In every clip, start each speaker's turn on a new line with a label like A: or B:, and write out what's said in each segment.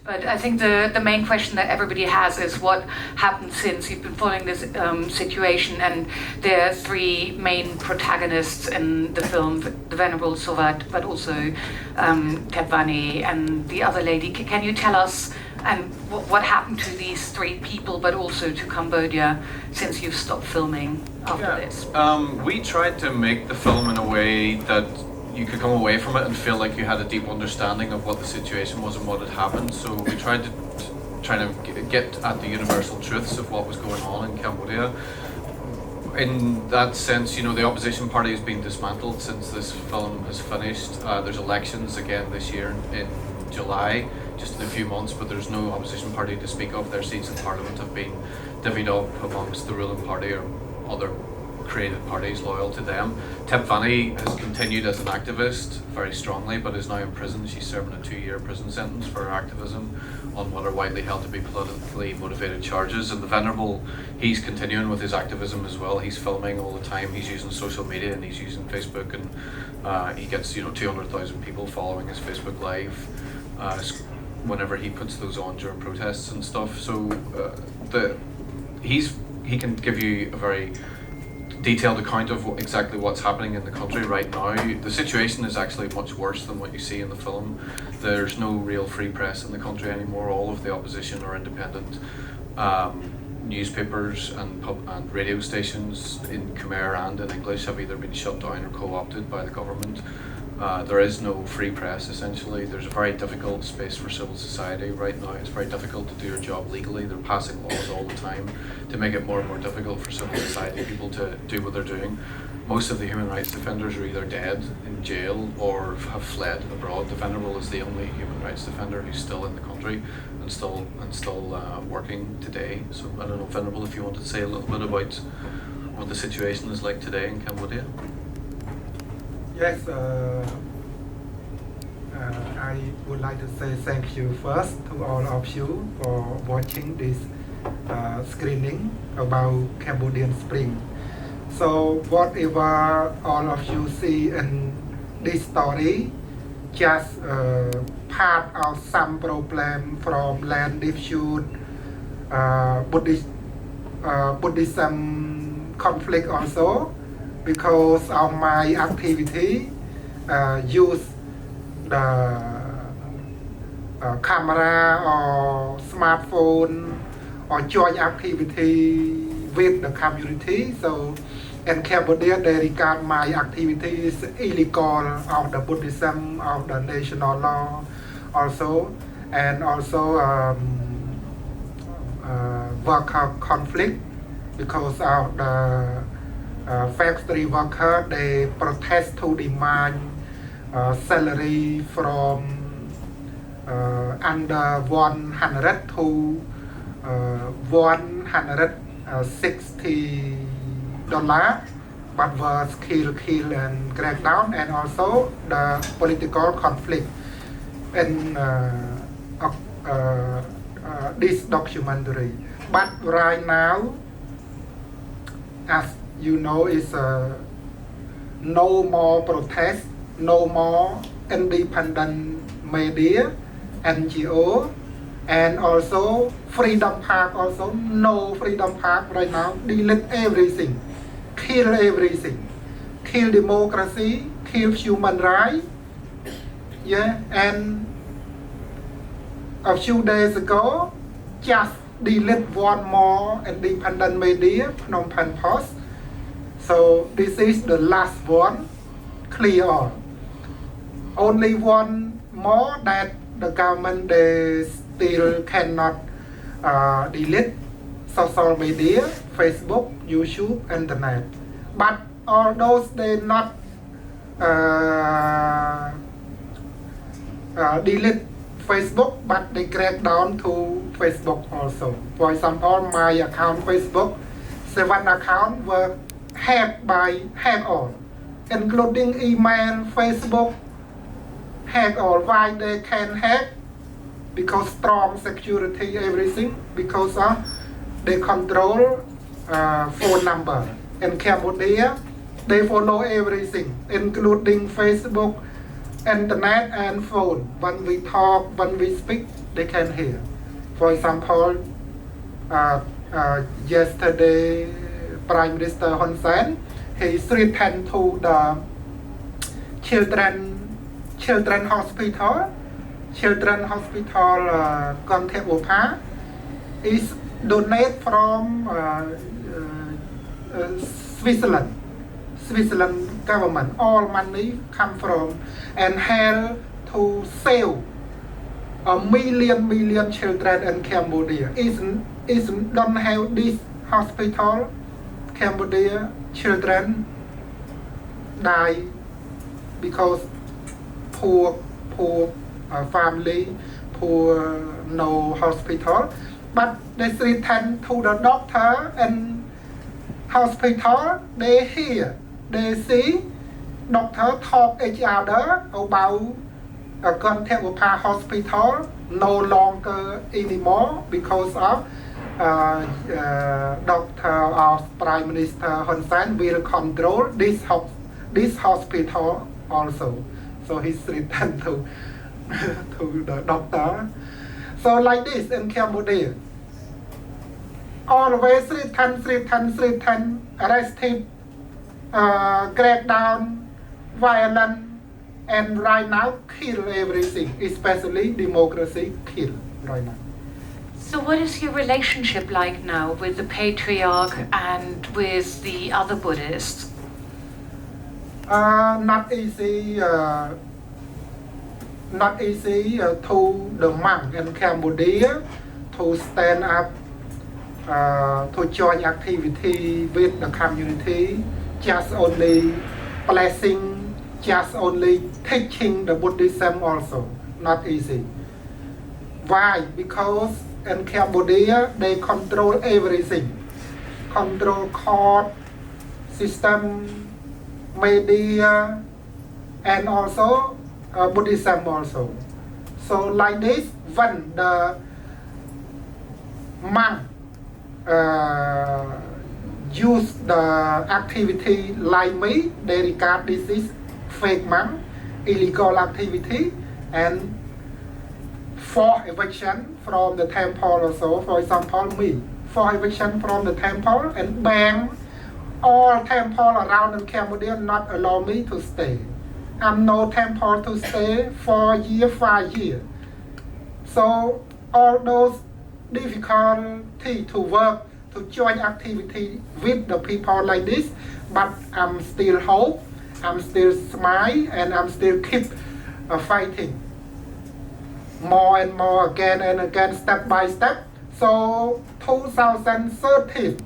A: But I think the main question that everybody has is what happened since. You've been following this situation, and there are three main protagonists in the film, the Venerable Sovath, but also Tepvani and the other lady. Can you tell us what happened to these three people, but also to Cambodia, since you've stopped filming after this?
B: We tried to make the film in a way that you could come away from it and feel like you had a deep understanding of what the situation was and what had happened. So we tried to get at the universal truths of what was going on in Cambodia. In that sense, the opposition party has been dismantled since this film has finished. There's elections again this year in July, just in a few months, but there's no opposition party to speak of. Their seats in parliament have been divvied up amongst the ruling party or other created parties loyal to them. Tepvani has continued as an activist very strongly, but is now in prison. She's serving a 2-year prison sentence for her activism on what are widely held to be politically motivated charges. And the Venerable, he's continuing with his activism as well. He's filming all the time. He's using social media and he's using Facebook, and he gets 200,000 people following his Facebook Live whenever he puts those on during protests and stuff. So he can give you a very detailed account of exactly what's happening in the country right now. The situation is actually much worse than what you see in the film. There's no real free press in the country anymore. All of the opposition or independent newspapers and radio stations in Khmer and in English have either been shut down or co-opted by the government. There is no free press, essentially. There's a very difficult space for civil society right now. It's very difficult to do your job legally. They're passing laws all the time to make it more and more difficult for civil society people to do what they're doing. Most of the human rights defenders are either dead in jail or have fled abroad. The Venerable is the only human rights defender who's still in the country and still working today. So I don't know, Venerable, if you wanted to say a little bit about what the situation is like today in Cambodia.
C: Yes, I would like to say thank you first to all of you for watching this screening about Cambodian Spring. So whatever all of you see in this story, just part of some problem from land dispute, Buddhism conflict also, because of my activity use the camera or smartphone or joint activity with the community. So in Cambodia they regard my activities illegal of the Buddhism, of the national law also, and also worker conflict because of the factory worker. They protest to demand salary from under 100 to $160, but was kill and crack down, and also the political conflict in this documentary. But right now, as you know, is no more protest, no more independent media, NGO, and also Freedom Park also, no Freedom Park right now, delete everything, kill everything, kill democracy, kill human rights. Yeah, and a few days ago, just delete one more independent media, Phnom Penh Post. So this is the last one, clear. Only one more that the government they still cannot delete social media, Facebook, YouTube, internet. But all those they not delete Facebook, but they crack down to Facebook also. For example, my account Facebook, 7 accounts were hacked all, including email, Facebook, hack all. Why they can hack? Because strong security, everything, because they control phone number. In Cambodia, they follow everything, including Facebook, internet and phone. When we talk, when we speak, they can hear. For example, yesterday, Prime Minister Hun Sen, he threatened to the children hospital Conteopa is donated from Switzerland government. All money come from and help to save a million children in Cambodia. Is don't have this hospital, Cambodia children die because poor family, poor no hospital. But they return to the doctor and hospital. They hear, they see doctor talk each other about a Conteopa hospital no longer anymore because of Doctor or Prime Minister Hun Sen will control this hospital also. So he's returned to the doctor. So like this in Cambodia, always return, arrested, crack down, violent, and right now kill everything, especially democracy kill right now.
A: So what is your relationship like now with the patriarch and with the other Buddhists?
C: Not easy to the monk in Cambodia to stand up, to join activity with the community, just only blessing, just only teaching the Buddhism also. Not easy. Why? Because in Cambodia they control everything. Control court, system, media, and also Buddhism also. So like this, when the monk use the activity like me, they regard this is fake monk, illegal activity, and for eviction from the temple also. For example, me, for eviction from the temple and ban all temple around in Cambodia, not allow me to stay. I'm no temple to stay 4 years, 5 years. So all those difficulty to work, to join activity with the people like this, but I'm still hope, I'm still smile, and I'm still keep fighting more and more, again and again, step by step. So 2013,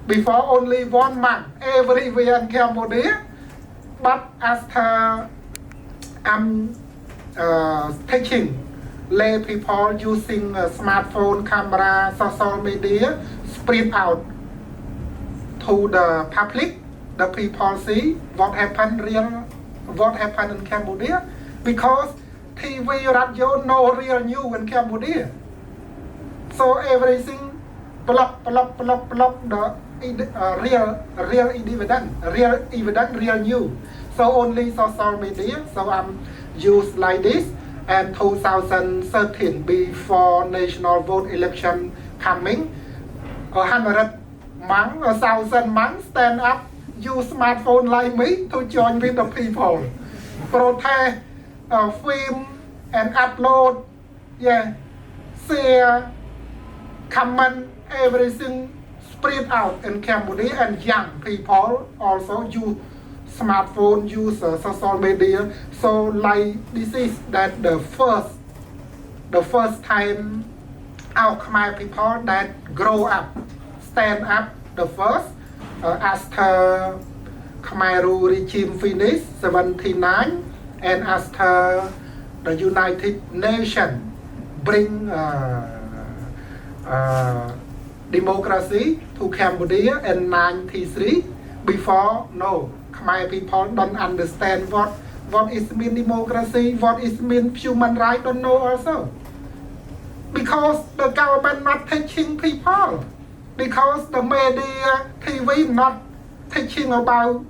C: before only 1 month everywhere in Cambodia, but after I'm teaching lay people using smartphone, camera, social media, spread out to the public, the people see what happened in Cambodia, because TV, radio, no real news in Cambodia. So everything block the real evidence, real news. So only social media. So I'm used like this. And 2013, before national vote election coming, 100 monks, 1,000 monks stand up, use smartphone like me to join with the people, protest, film and upload, share, comment, everything spread out in Cambodia, and young people also use smartphone, use social media. So like this is that the first time our Khmer people that grow up, stand up the first after Khmer rule regime finished 79, and after the United Nations bring democracy to Cambodia in 93. Before, no, Khmer people don't understand what is mean democracy, what is mean human right, don't know also. Because the government not teaching people, because the media, TV not teaching about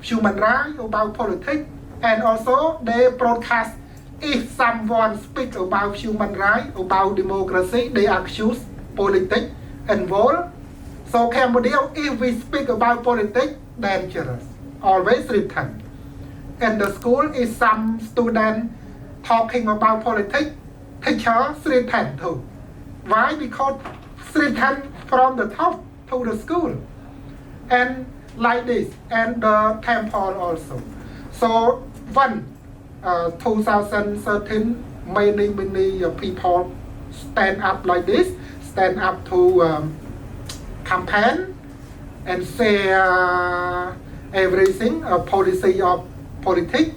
C: human rights, about politics, And also they broadcast if someone speak about human rights, about democracy, they accuse politics involved. So Cambodia, if we speak about politics, dangerous, always written. In the school, is some student talking about politics, teacher written too. Why? Because written from the top to the school. And like this, and the temple also. So 2013, many people stand up like this, stand up to campaign and say everything, policy of politics,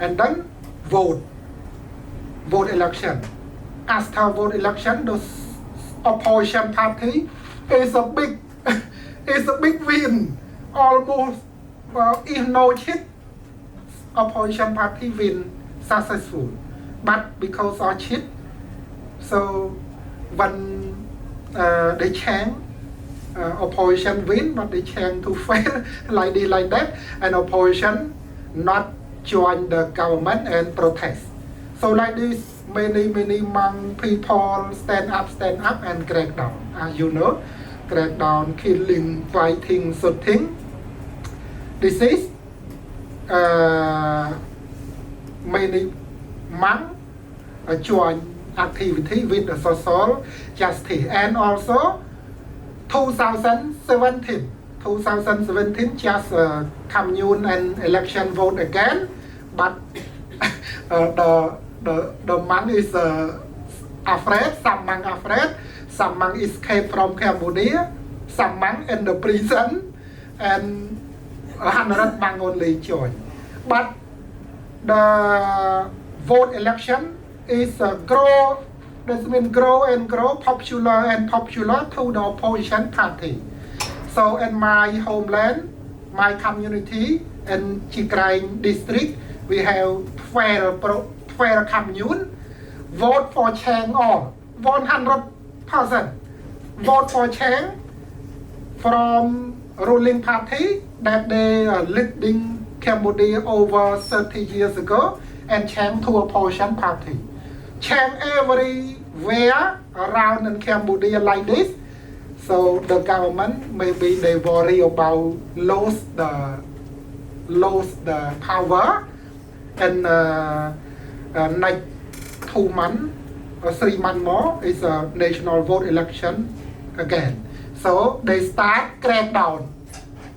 C: and then vote election. After vote election, the opposition party is a big win, almost if no cheat, opposition party win successful, but because of cheat, so when they change, opposition win, but they change to fail like this, like that, and opposition not join the government and protest. So like this, many Hmong people stand up and crack down. As you know, crack down, killing, fighting, shooting. This is many Hmong join activity with the social justice. And also 2017 just commune and election vote again, but the Hmong is afraid, some Hmong afraid, some Hmong escape from Cambodia, some Hmong in the prison, and 100 Hmong only join. But the vote election is grow and grow, popular to the opposition party. So in my homeland, my community in Chikraing district, we have 12 commune, vote for Chang all, 100%. Vote for Chang from ruling party that they leading Cambodia over 30 years ago, and Chang to opposition party. Chang everywhere around in Cambodia like this. So the government, maybe they worry about lose the power, and next 2 months or 3 months more is a national vote election again. So they start crack down,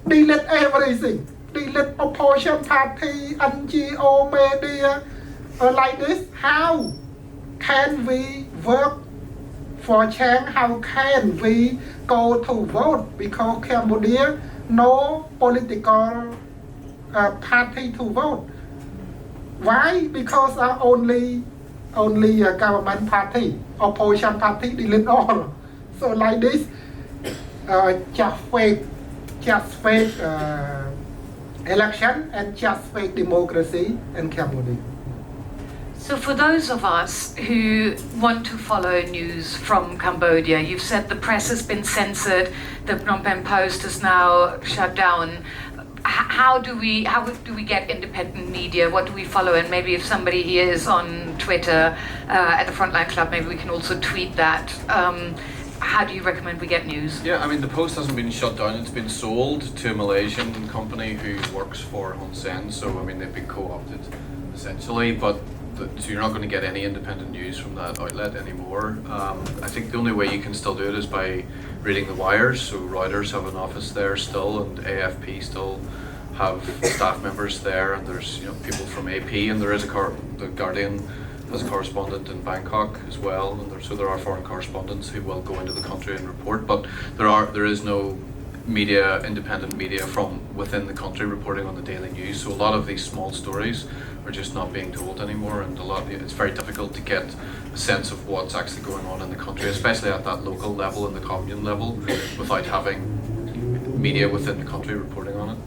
C: delete everything, delete opposition party, NGO, media, like this. How can we work for change? How can we go to vote? Because Cambodia no political party to vote. Why? Because only a government party, opposition party delete all. So like this, just fake election and just fake democracy in Cambodia.
A: So for those of us who want to follow news from Cambodia, you've said the press has been censored, the Phnom Penh Post is now shut down. How do we get independent media? What do we follow? And maybe if somebody here is on Twitter at the Frontline Club, maybe we can also tweet that. How do you recommend we get news?
B: Yeah, I mean, the Post hasn't been shut down. It's been sold to a Malaysian company who works for Hun Sen. So, I mean, they've been co-opted essentially, but so you're not going to get any independent news from that outlet anymore. I think the only way you can still do it is by reading the wires. So Reuters have an office there still, and AFP still have staff members there, and there's people from AP, and there is the Guardian has a correspondent in Bangkok as well, and there are foreign correspondents who will go into the country and report. But there is no independent media from within the country reporting on the daily news. So a lot of these small stories are just not being told anymore, and it's very difficult to get a sense of what's actually going on in the country, especially at that local level and the commune level, without having media within the country reporting on it.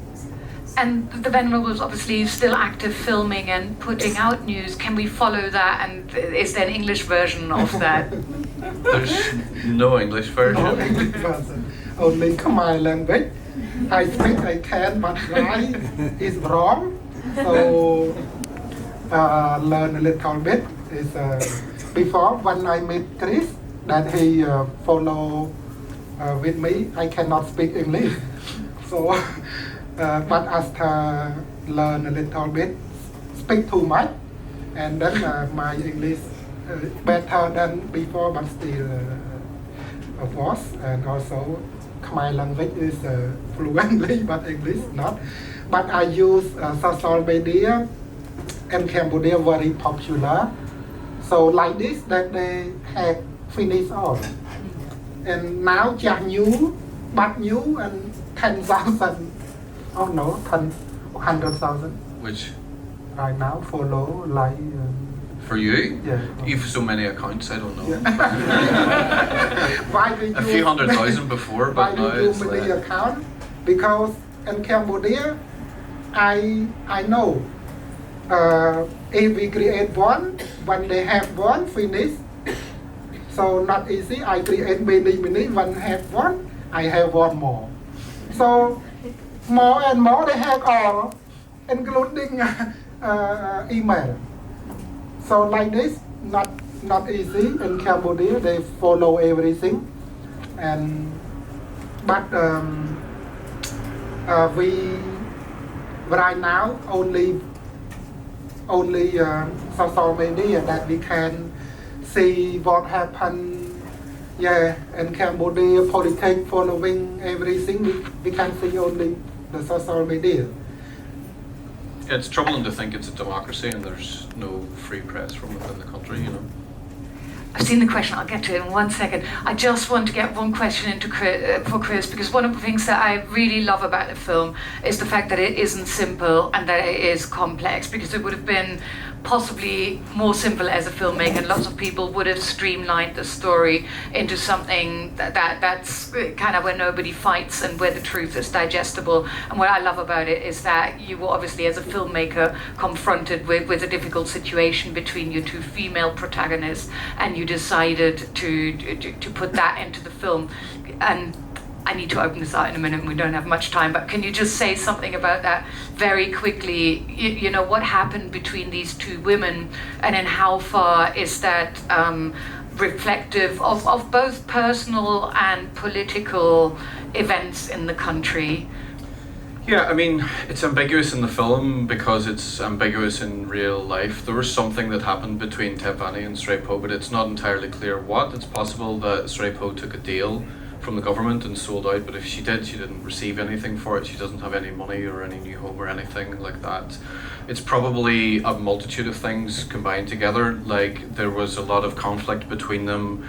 A: And the Venerable is obviously still active filming and putting out news. Can we follow that? And is there an English version of that?
B: There's no English version.
C: No English version. Only Khmer language. I think I can, but right is wrong. So learn a little bit. Is before when I met Chris, that he follow with me. I cannot speak English, so but after learn a little bit, speak too much, and then my English better than before, but still of course, and also my language is fluently, but English not. But I use social media in Cambodia very popular. So like this, that they have finished all. And now just new, but new and 10,000, oh no, 100,000.
B: Which?
C: Right now, follow, like.
B: For you?
C: Yeah.
B: You've so many accounts, I don't know.
C: Yeah. Why do you
B: a few 100,000 before, but now it's
C: many account? Because in Cambodia, I know if we create one, when they have one, finish. So not easy. I create many, when have one, I have one more. So more and more they have all, including email. So like this, not easy in Cambodia. They follow everything, and but we right now only social media that we can see what happened. Yeah, in Cambodia, politics following everything. We can see only the social media.
B: It's troubling to think it's a democracy and there's no free press from within the country, you know.
A: I've seen the question, I'll get to it in 1 second. I just want to get one question into for Chris, because one of the things that I really love about the film is the fact that it isn't simple and that it is complex, because it would have been possibly more simple as a filmmaker, and lots of people would have streamlined the story into something that's kind of where nobody fights and where the truth is digestible. And what I love about it is that you were obviously, as a filmmaker, confronted with a difficult situation between your two female protagonists, and you decided to put that into the film. And I need to open this out in a minute, and we don't have much time, but can you just say something about that very quickly? You know, what happened between these two women, and then how far is that reflective of both personal and political events in the country?
B: Yeah, I mean, it's ambiguous in the film because it's ambiguous in real life. There was something that happened between Thep Vanny and Sray Po, but it's not entirely clear what. It's possible that Sray Po took a deal from the government and sold out, but if she did, she didn't receive anything for it. She doesn't have any money or any new home or anything like that. It's probably a multitude of things combined together. Like, there was a lot of conflict between them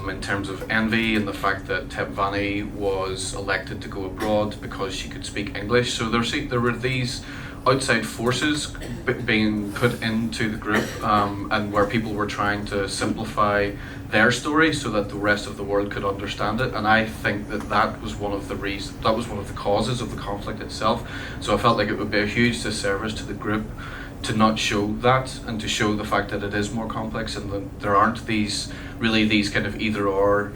B: in terms of envy and the fact that Thep Vanny was elected to go abroad because she could speak English. So there were these outside forces being put into the group, and where people were trying to simplify their story so that the rest of the world could understand it. And I think that was one of the causes of the conflict itself. So I felt like it would be a huge disservice to the group to not show that, and to show the fact that it is more complex, and that there aren't these kind of either or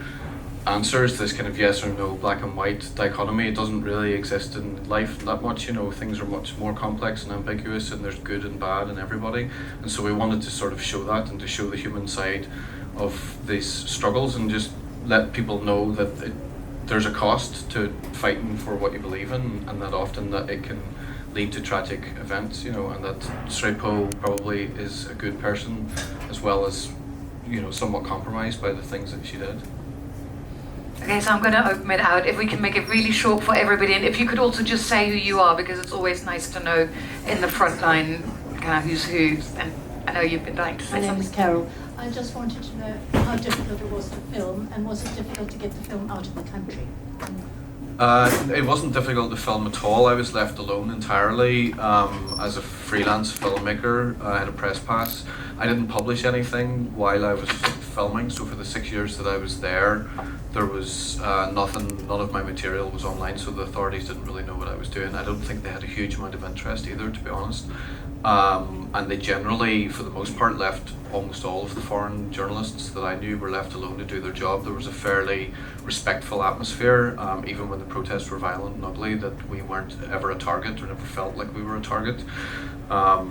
B: answers, this kind of yes or no, black and white dichotomy. It doesn't really exist in life that much, you know. Things are much more complex and ambiguous, and there's good and bad in everybody. And so we wanted to sort of show that, and to show the human side of these struggles, and just let people know that there's a cost to fighting for what you believe in, and that often that it can lead to tragic events, you know, and that Sray Po probably is a good person, as well as, you know, somewhat compromised by the things that she did.
A: Okay, so I'm going to open it out. If we can make it really short for everybody, and if you could also just say who you are, because it's always nice to know in the front line kind of who's who. And I know you've been dying to say something.
D: My name is Carol. I just wanted to know how difficult it was to film, and was it difficult to get the film out of the country?
B: It wasn't difficult to film at all. I was left alone entirely as a freelance filmmaker. I had a press pass. I didn't publish anything while I was filming. So for the 6 years that I was there was nothing, none of my material was online, so the authorities didn't really know what I was doing. I don't think they had a huge amount of interest either, to be honest. And they generally, for the most part, left almost all of the foreign journalists that I knew were left alone to do their job. There was a fairly respectful atmosphere, even when the protests were violent and ugly, that we weren't ever a target or never felt like we were a target.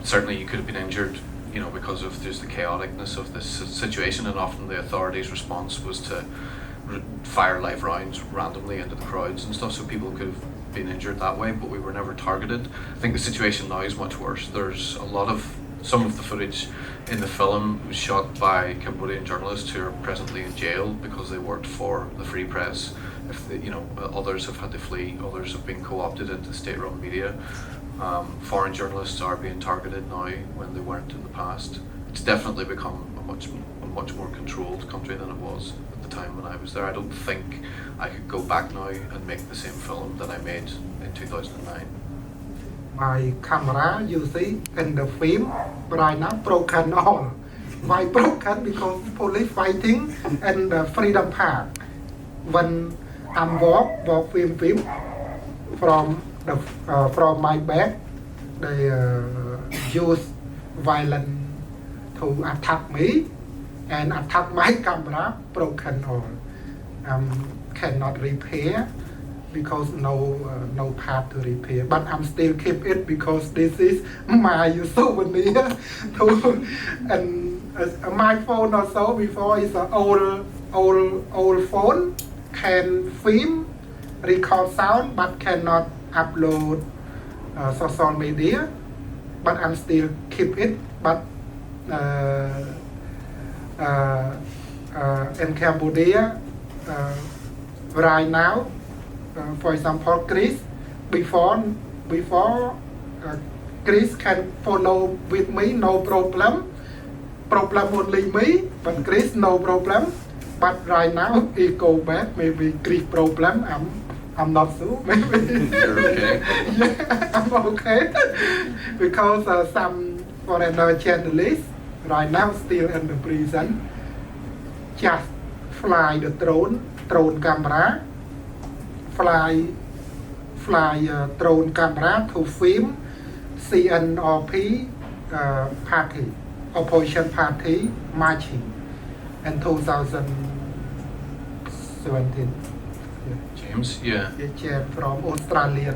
B: Certainly you could have been injured, you know, because of just the chaoticness of this situation, and often the authorities' response was to fire live rounds randomly into the crowds and stuff, so people could have been injured that way, but we were never targeted. I think the situation now is much worse. There's some of the footage in the film was shot by Cambodian journalists who are presently in jail because they worked for the free press. Others have had to flee, others have been co-opted into state-run media. Foreign journalists are being targeted now when they weren't in the past. It's definitely become a much more controlled country than it was at the time when I was there. I don't think I could go back now and make the same film that I made in 2009.
C: My camera, you see, in the film, right now broken all. Why broken? Because police fighting in the Freedom Park. When I'm walk film from my bag, they use violence to attack me and attack my camera, broken all. Cannot repair because no part to repair, but I'm still keep it because this is my souvenir too. And my phone also before is an old phone, can film, record sound, but cannot upload social media, but I'm still keep it. But in Cambodia right now, for example, Chris, before Chris can follow with me, no problem only me, but Chris no problem. But right now he go back, maybe Chris problem, I'm not sure, maybe.
B: You're okay.
C: Yeah, I'm okay. Because some foreigner journalists right now still in the prison, just fly the drone camera, fly drone camera to film CNRP party, opposition party marching in 2017.
B: James, yeah.
C: Yeah, from Australia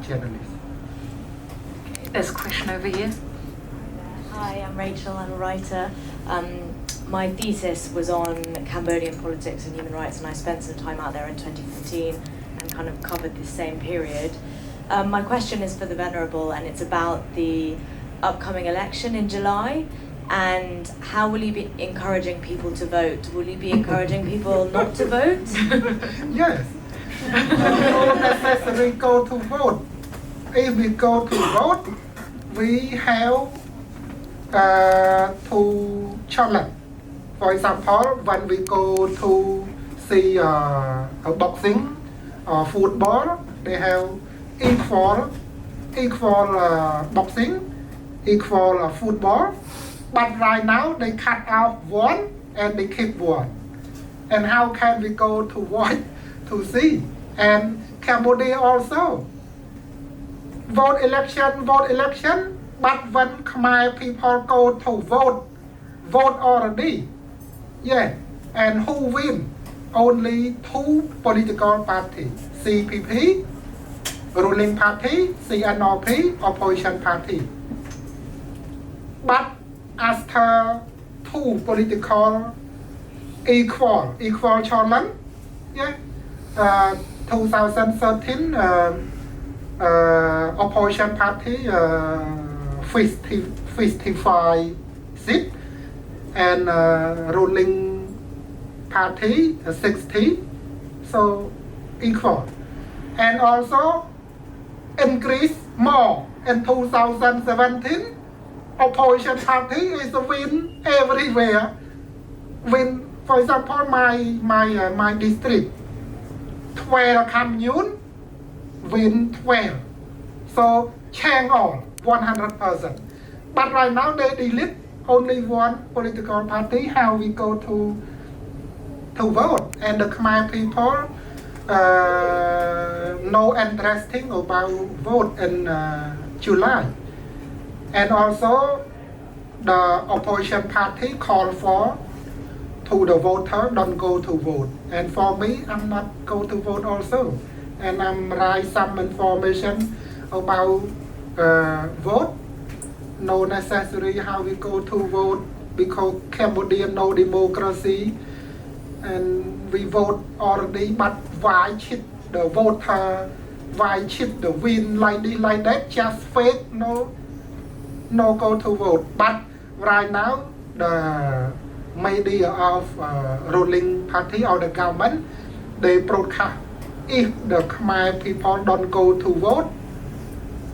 C: journalist.
A: There's a question over here.
E: Hi, I'm Rachel, I'm a writer. My thesis was on Cambodian politics and human rights, and I spent some time out there in 2014 and kind of covered this same period. My question is for the Venerable, and it's about the upcoming election in July, and how will you be encouraging people to vote? Will you be encouraging people not to vote?
C: Yes. No necessary go to vote. If we go to vote, we have to challenge. For example, when we go to see boxing or football, they have equal boxing, equal football. But right now they cut out one and they keep one. And how can we go to watch to see? And Cambodia also vote election. But when Khmer people go to vote already. Yeah, and who win? Only two political parties, CPP, ruling party, CNRP, opposition party. But after two political equal challenge, yeah, 2013 opposition party 55 seats and ruling party 60, so equal. And also increase more in 2017. Opposition party is a win everywhere. Win, for example, my district, 12 commune, win 12. So change all 100%. But right now they delete only one political party, how we go to vote. And the Khmer people no interesting about vote in July. And also the opposition party call for to the voter don't go to vote. And for me, I'm not go to vote also. And I'm write some information about vote. No necessary how we go to vote because Cambodia no democracy. And we vote already, but why should the voter, why should the win like this, like that, just fake, no go to vote. But right now, the media of ruling party or the government, they broadcast, if the Khmer people don't go to vote,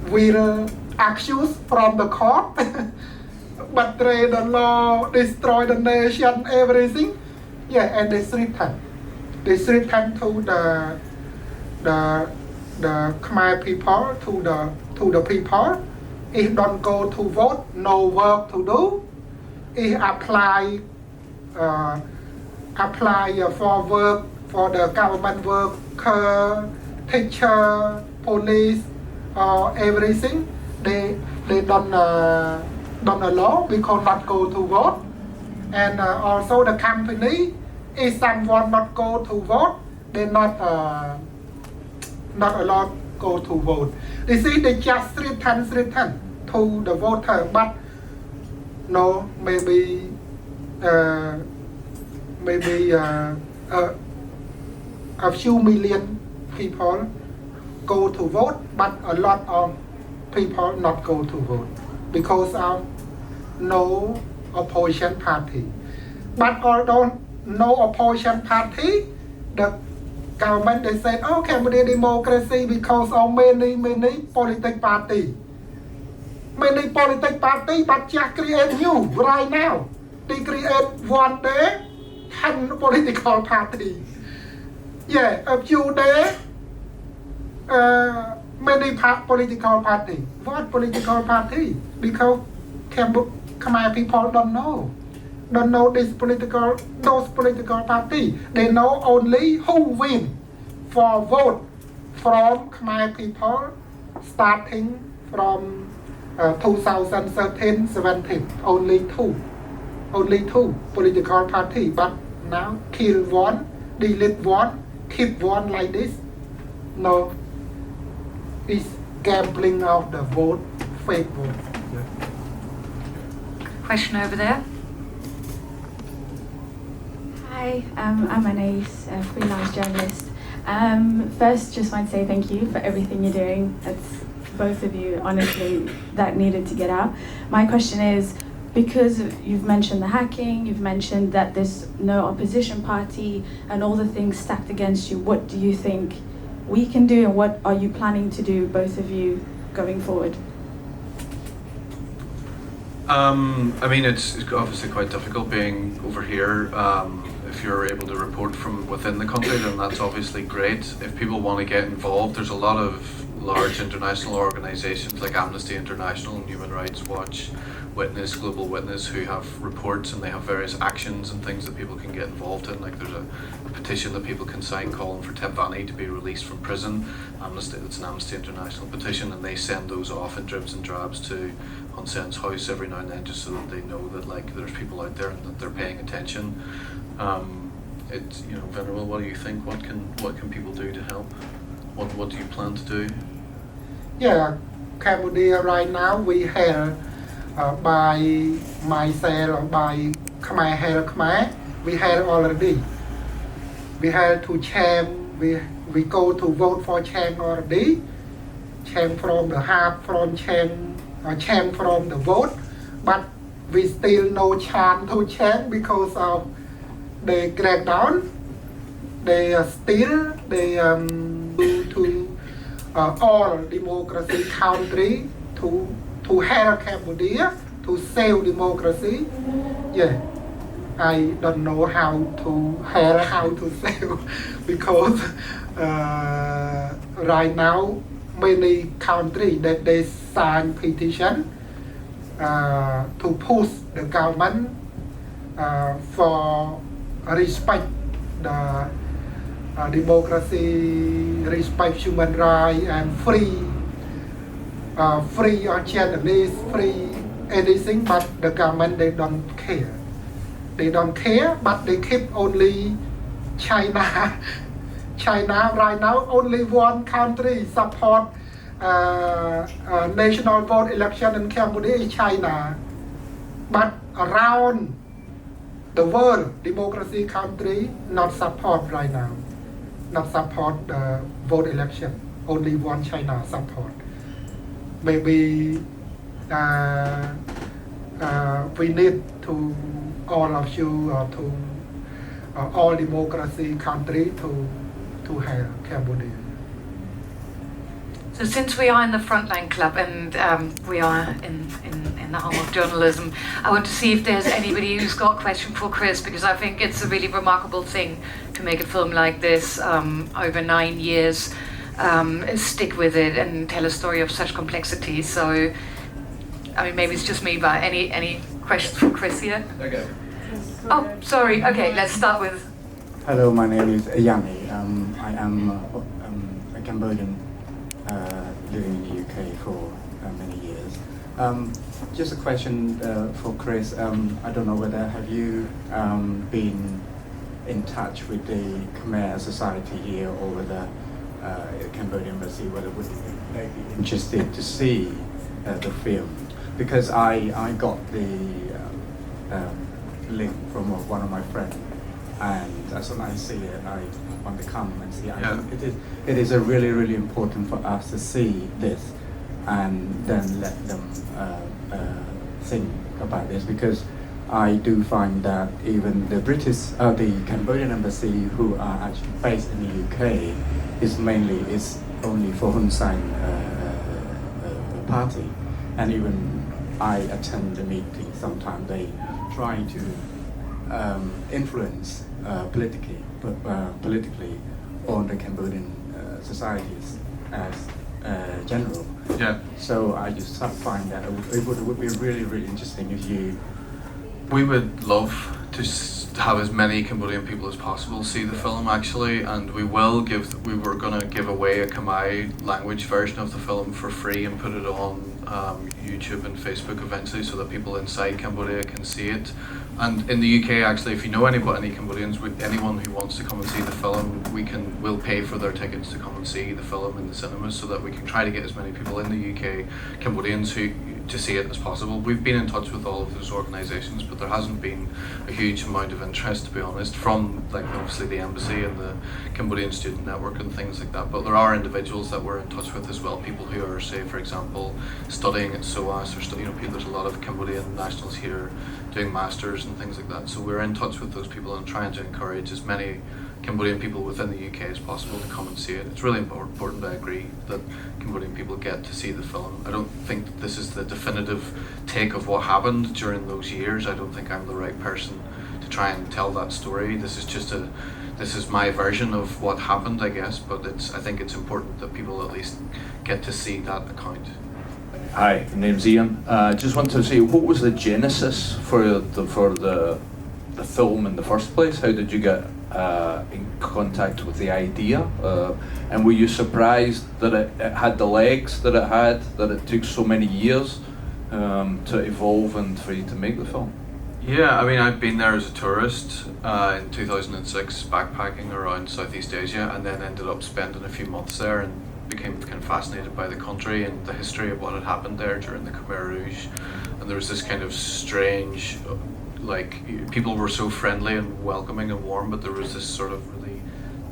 C: will accuse from the court, betray the law, destroy the nation, everything. Yeah, and they threaten to the Khmer people, to the people, if don't go to vote, no work to do. If apply for work, for the government worker, teacher, police, or everything, they don't allow because not go to vote. And also the company, if someone not go to vote, they not allowed go to vote. They see they just threaten to the voter, but no, maybe a few million people go to vote, but a lot of people not go to vote because of no opposition party. But although no opposition party, the government they said, oh, Cambodian democracy because of many political party. Many political party, but just create new right now. They create one day 10 political party. Yeah, a few days, many political party. What political party? Because Khmer people don't know those political party. They know only who win for vote from Khmer people starting from 2013-17. Only two political party. But now kill one, delete one, keep one like this. No, it's gambling of the vote, fake vote. Yeah.
A: Question over there.
F: Hi, I'm Anais, a freelance journalist. First, just want to say thank you for everything you're doing. That's both of you, honestly, that needed to get out. My question is, because you've mentioned the hacking, you've mentioned that there's no opposition party and all the things stacked against you, what do you think we can do and what are you planning to do, both of you, going forward?
B: I mean, it's obviously quite difficult being over here. If you're able to report from within the country, then that's obviously great. If people want to get involved, there's a lot of large international organizations like Amnesty International and Human Rights Watch, Witness, Global Witness, who have reports and they have various actions and things that people can get involved in. Like there's a petition that people can sign calling for Tebvani to be released from prison. It's an Amnesty International petition, and they send those off in dribs and drabs to Hun Sen's house every now and then, just so that they know that like there's people out there and that they're paying attention. It's, you know, Venerable, what do you think? What can people do to help? What do you plan to do?
C: Yeah, Cambodia right now we have by myself or by Khmer Help Khmer, we have already. We have to change. We go to vote for change already. Change from the heart, from change from the vote, but we still no chance to change because of the crackdown. They still do to all democracy country to help Cambodia to save democracy. Yeah, I don't know how to help, how to save because right now many countries that they sign petition to push the government for respect the democracy, respect human rights, and free on journalists, free anything, but the government, they don't care. They don't care, but they keep only China. China right now, only one country support national vote election in Cambodia is China. But around the world, democracy country not support right now. Not support the vote election. Only one China support. Maybe we need to all of you to all democracy country to help Cambodia.
A: So since we are in the Frontline Club and we are in the home of journalism, I want to see if there's anybody who's got a question for Chris, because I think it's a really remarkable thing to make a film like this over 9 years, stick with it and tell a story of such complexity. So, I mean, maybe it's just me, but any questions for Chris here?
B: Okay.
A: Oh, sorry. Okay, let's start with...
G: Hello, my name is Yanni. I am a Cambodian living in the UK for many years. Just a question for Chris. I don't know whether have you been in touch with the Khmer society here or with the Cambodian embassy, whether would they be interested to see the film? Because I got the link from one of my friends, and as soon as I see it, I want to come and see. I think it is a really important for us to see this, and then let them think about this, because I do find that even the Cambodian embassy, who are actually based in the UK, is only for Hun Sen party, and even I attend the meeting. Sometimes they try to influence politically on the Cambodian societies as general.
B: Yeah.
G: So I just find that it would be really interesting if you.
B: We would love to have as many Cambodian people as possible see the film, actually, and we were going to give away a Khmer language version of the film for free and put it on YouTube and Facebook eventually, so that people inside Cambodia can see it. And in the UK, actually, if you know any Cambodians, anyone who wants to come and see the film, we'll pay for their tickets to come and see the film in the cinemas, so that we can try to get as many people in the UK, Cambodians, to see it as possible. We've been in touch with all of those organisations, but there hasn't been a huge amount of interest, to be honest, from obviously the embassy and the Cambodian Student Network and things like that. But there are individuals that we're in touch with as well, people who are, say, for example, studying at SOAS, or there's a lot of Cambodian nationals here doing masters and things like that. So we're in touch with those people and trying to encourage as many Cambodian people within the UK as possible to come and see it. It's really important, I agree, that Cambodian people get to see the film. I don't think that this is the definitive take of what happened during those years. I don't think I'm the right person to try and tell that story. This is my version of what happened, I guess, but I think it's important that people at least get to see that account.
H: Hi, my name's Ian. Just wanted to say, what was the genesis for the film in the first place? How did you get in contact with the idea? And were you surprised that it had the legs that it had, that it took so many years to evolve and for you to make the film?
B: Yeah, I mean, I've been there as a tourist in 2006, backpacking around Southeast Asia, and then ended up spending a few months there and became kind of fascinated by the country and the history of what had happened there during the Khmer Rouge. And there was this kind of strange, people were so friendly and welcoming and warm, but there was this sort of really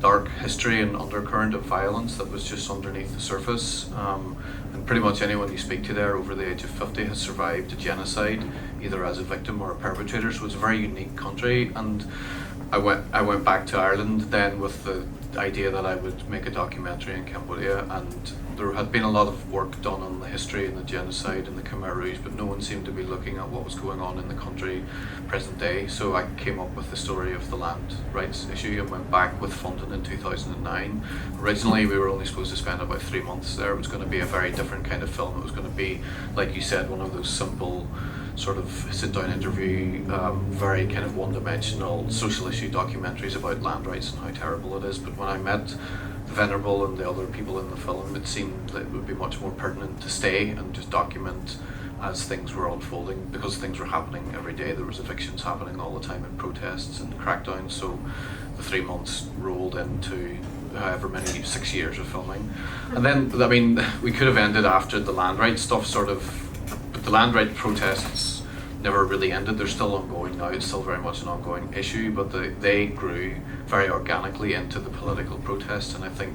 B: dark history and undercurrent of violence that was just underneath the surface. And pretty much anyone you speak to there over the age of 50 has survived a genocide, either as a victim or a perpetrator. So it's a very unique country. And I went back to Ireland then with the idea that I would make a documentary in Cambodia, and there had been a lot of work done on the history and the genocide and the Khmer Rouge, but no one seemed to be looking at what was going on in the country present day. So I came up with the story of the land rights issue and went back with funding in 2009. Originally we were only supposed to spend about 3 months there. It was going to be a very different kind of film. It was going to be, like you said, one of those simple sort of sit-down interview, very kind of one-dimensional social issue documentaries about land rights and how terrible it is. But when I met the Venerable and the other people in the film, it seemed that it would be much more pertinent to stay and just document as things were unfolding, because things were happening every day. There was evictions happening all the time and protests and crackdowns. So the 3 months rolled into however many, 6 years of filming. And then, I mean, we could have ended after the land rights stuff sort of, but the land rights protests never really ended. They're still ongoing now. It's still very much an ongoing issue, but they grew very organically into the political protest. And I think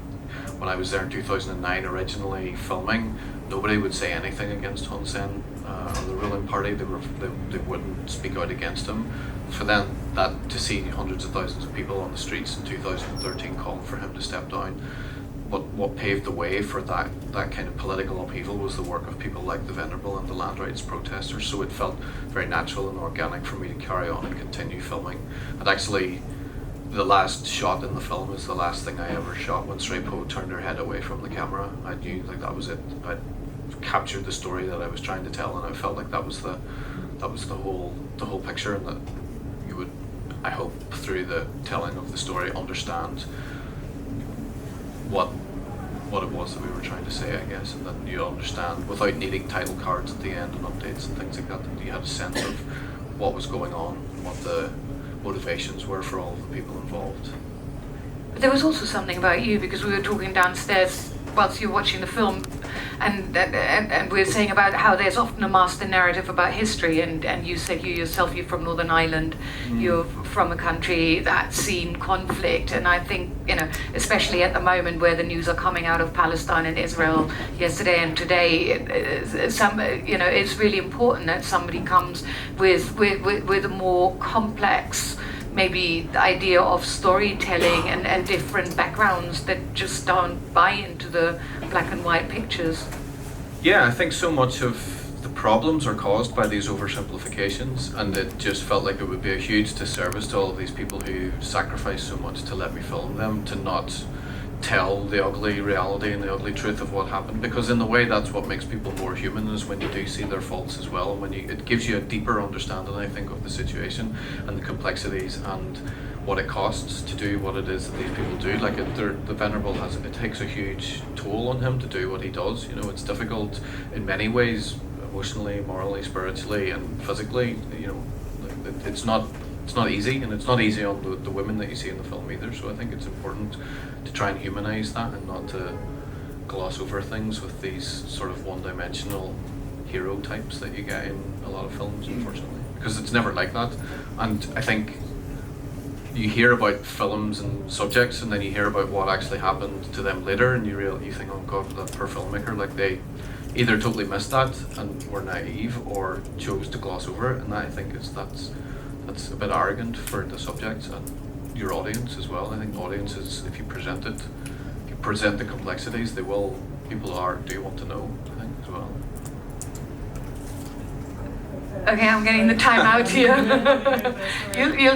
B: when I was there in 2009 originally filming, nobody would say anything against Hun Sen or the ruling party. They wouldn't speak out against him. For then that to see hundreds of thousands of people on the streets in 2013 calling for him to step down, what paved the way for that kind of political upheaval was the work of people like the Venerable and the land rights protesters. So it felt very natural and organic for me to carry on and continue filming. And actually, the last shot in the film is the last thing I ever shot. When Srey Po turned her head away from the camera, I knew like that was it. I'd captured the story that I was trying to tell, and I felt like that was the whole picture, and that you would, I hope, through the telling of the story, understand what it was that we were trying to say, I guess, and then you understand without needing title cards at the end and updates and things like that, that you had a sense of what was going on, what the motivations were for all of the people involved.
A: But there was also something about you, because we were talking downstairs whilst you were watching the film, and we were saying about how there's often a master narrative about history, and you said you yourself, you're from Northern Ireland, you're from a country that's seen conflict, and I think, you know, especially at the moment where the news are coming out of Palestine and Israel yesterday and today, it's really important that somebody comes with a more complex, maybe the idea of storytelling and different backgrounds that just don't buy into the black and white pictures.
B: Yeah, I think so much of the problems are caused by these oversimplifications, and it just felt like it would be a huge disservice to all of these people who sacrificed so much to let me film them, to not tell the ugly reality and the ugly truth of what happened, because in a way that's what makes people more human, is when you do see their faults as well, and when it gives you a deeper understanding, I think, of the situation and the complexities and what it costs to do what it is that these people do. Like the Venerable it takes a huge toll on him to do what he does. You know, it's difficult in many ways, emotionally, morally, spiritually, and physically. You know, it's not easy, and it's not easy on the women that you see in the film either. So I think it's important to try and humanize that and not to gloss over things with these sort of one-dimensional hero types that you get in a lot of films, unfortunately, because it's never like that. And I think you hear about films and subjects, and then you hear about what actually happened to them later, and you think, oh God, that poor filmmaker, like they either totally missed that and were naive, or chose to gloss over it. And that, I think, that's a bit arrogant for the subject and your audience as well. I think audiences, if you present the complexities, people do want to know, I think, as well.
A: Okay, I'm getting the time out here. You'll